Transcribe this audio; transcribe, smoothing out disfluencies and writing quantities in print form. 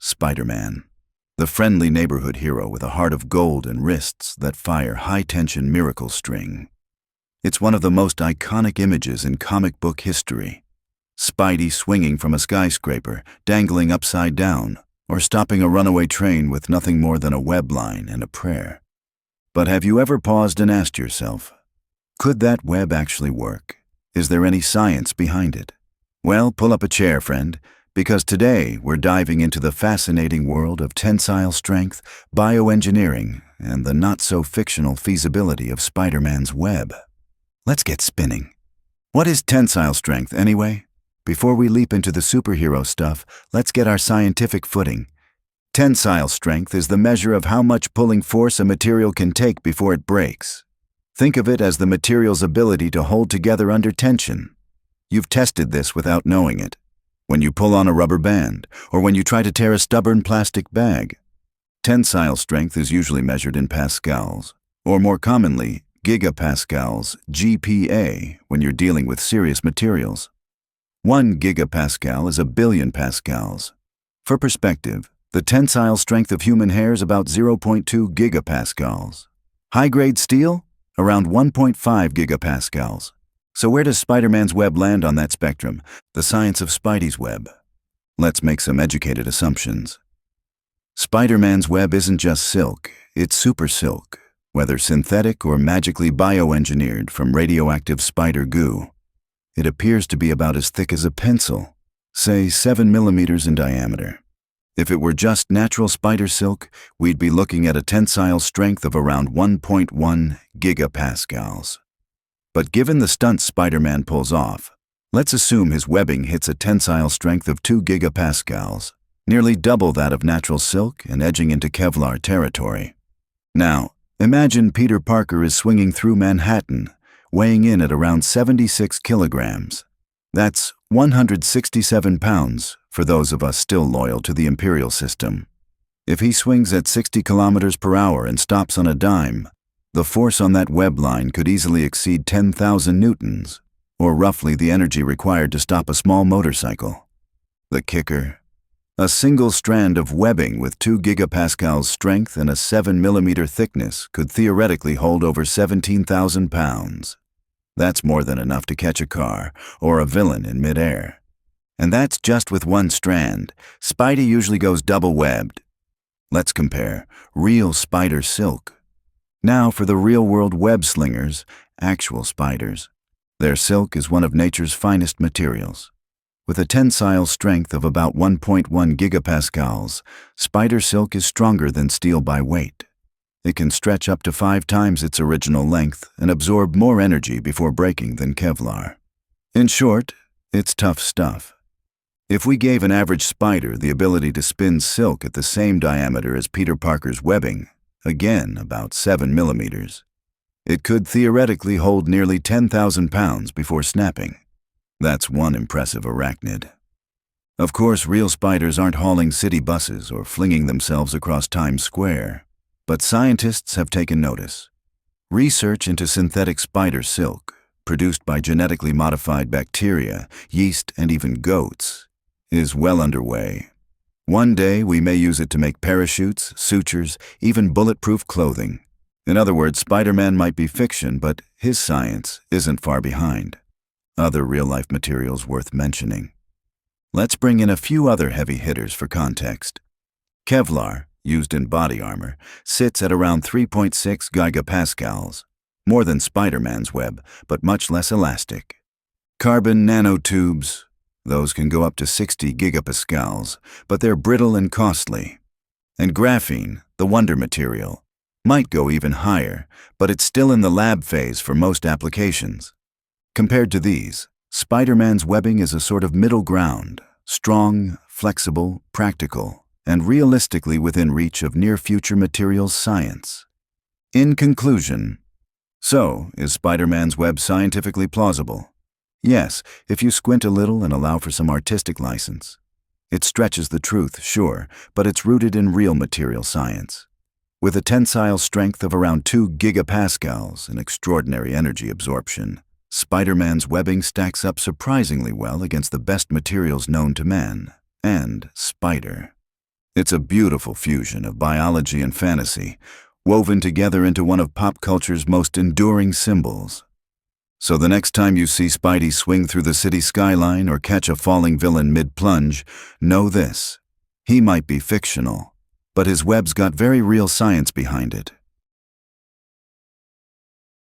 Spider-Man. The friendly neighborhood hero with a heart of gold and wrists that fire high-tension miracle string. It's one of the most iconic images in comic book history. Spidey swinging from a skyscraper, dangling upside down, or stopping a runaway train with nothing more than a web line and a prayer. But have you ever paused and asked yourself, could that web actually work? Is there any science behind it? Well, pull up a chair, friend, because today we're diving into the fascinating world of tensile strength, bioengineering, and the not-so-fictional feasibility of Spider-Man's web. Let's get spinning. What is tensile strength, anyway? Before we leap into the superhero stuff, let's get our scientific footing. Tensile strength is the measure of how much pulling force a material can take before it breaks. Think of it as the material's ability to hold together under tension. You've tested this without knowing it. When you pull on a rubber band, or when you try to tear a stubborn plastic bag. Tensile strength is usually measured in pascals, or more commonly, gigapascals, GPa, when you're dealing with serious materials. 1 gigapascal is a billion pascals. For perspective, the tensile strength of human hair is about 0.2 gigapascals. High-grade steel? Around 1.5 gigapascals. So where does Spider-Man's web land on that spectrum, the science of Spidey's web? Let's make some educated assumptions. Spider-Man's web isn't just silk, it's super silk, whether synthetic or magically bioengineered from radioactive spider goo. It appears to be about as thick as a pencil, say 7 millimeters in diameter. If it were just natural spider silk, we'd be looking at a tensile strength of around 1.1 gigapascals. But given the stunts Spider-Man pulls off, let's assume his webbing hits a tensile strength of 2 gigapascals, nearly double that of natural silk and edging into Kevlar territory. Now, imagine Peter Parker is swinging through Manhattan, weighing in at around 76 kilograms. That's 167 pounds for those of us still loyal to the imperial system. If he swings at 60 kilometers per hour and stops on a dime, the force on that web line could easily exceed 10,000 newtons, or roughly the energy required to stop a small motorcycle. The kicker? A single strand of webbing with 2 gigapascals strength and a 7 millimeter thickness could theoretically hold over 17,000 pounds. That's more than enough to catch a car or a villain in midair. And that's just with one strand. Spidey usually goes double-webbed. Let's compare real spider silk. Now for the real-world web slingers, actual spiders. Their silk is one of nature's finest materials. With a tensile strength of about 1.1 gigapascals, spider silk is stronger than steel by weight. It can stretch up to 5 times its original length and absorb more energy before breaking than Kevlar. In short, it's tough stuff. If we gave an average spider the ability to spin silk at the same diameter as Peter Parker's webbing, again about 7 millimeters, it could theoretically hold nearly 10,000 pounds before snapping. That's one impressive arachnid. Of course, real spiders aren't hauling city buses or flinging themselves across Times Square, but scientists have taken notice. Research into synthetic spider silk, produced by genetically modified bacteria, yeast, and even goats, is well underway. One day we may use it to make parachutes, sutures, even bulletproof clothing. In other words, Spider-Man might be fiction, but his science isn't far behind. Other real-life materials worth mentioning. Let's bring in a few other heavy hitters for context. Kevlar, used in body armor, sits at around 3.6 gigapascals, more than Spider-Man's web, but much less elastic. Carbon nanotubes, those can go up to 60 gigapascals, but they're brittle and costly. And graphene, the wonder material, might go even higher, but it's still in the lab phase for most applications. Compared to these, Spider-Man's webbing is a sort of middle ground, strong, flexible, practical, and realistically within reach of near-future materials science. In conclusion, so is Spider-Man's web scientifically plausible? Yes, if you squint a little and allow for some artistic license. It stretches the truth, sure, but it's rooted in real material science. With a tensile strength of around 2 gigapascals and extraordinary energy absorption, Spider-Man's webbing stacks up surprisingly well against the best materials known to man, and Spider. It's a beautiful fusion of biology and fantasy, woven together into one of pop culture's most enduring symbols. So the next time you see Spidey swing through the city skyline or catch a falling villain mid-plunge, know this: he might be fictional, but his web's got very real science behind it.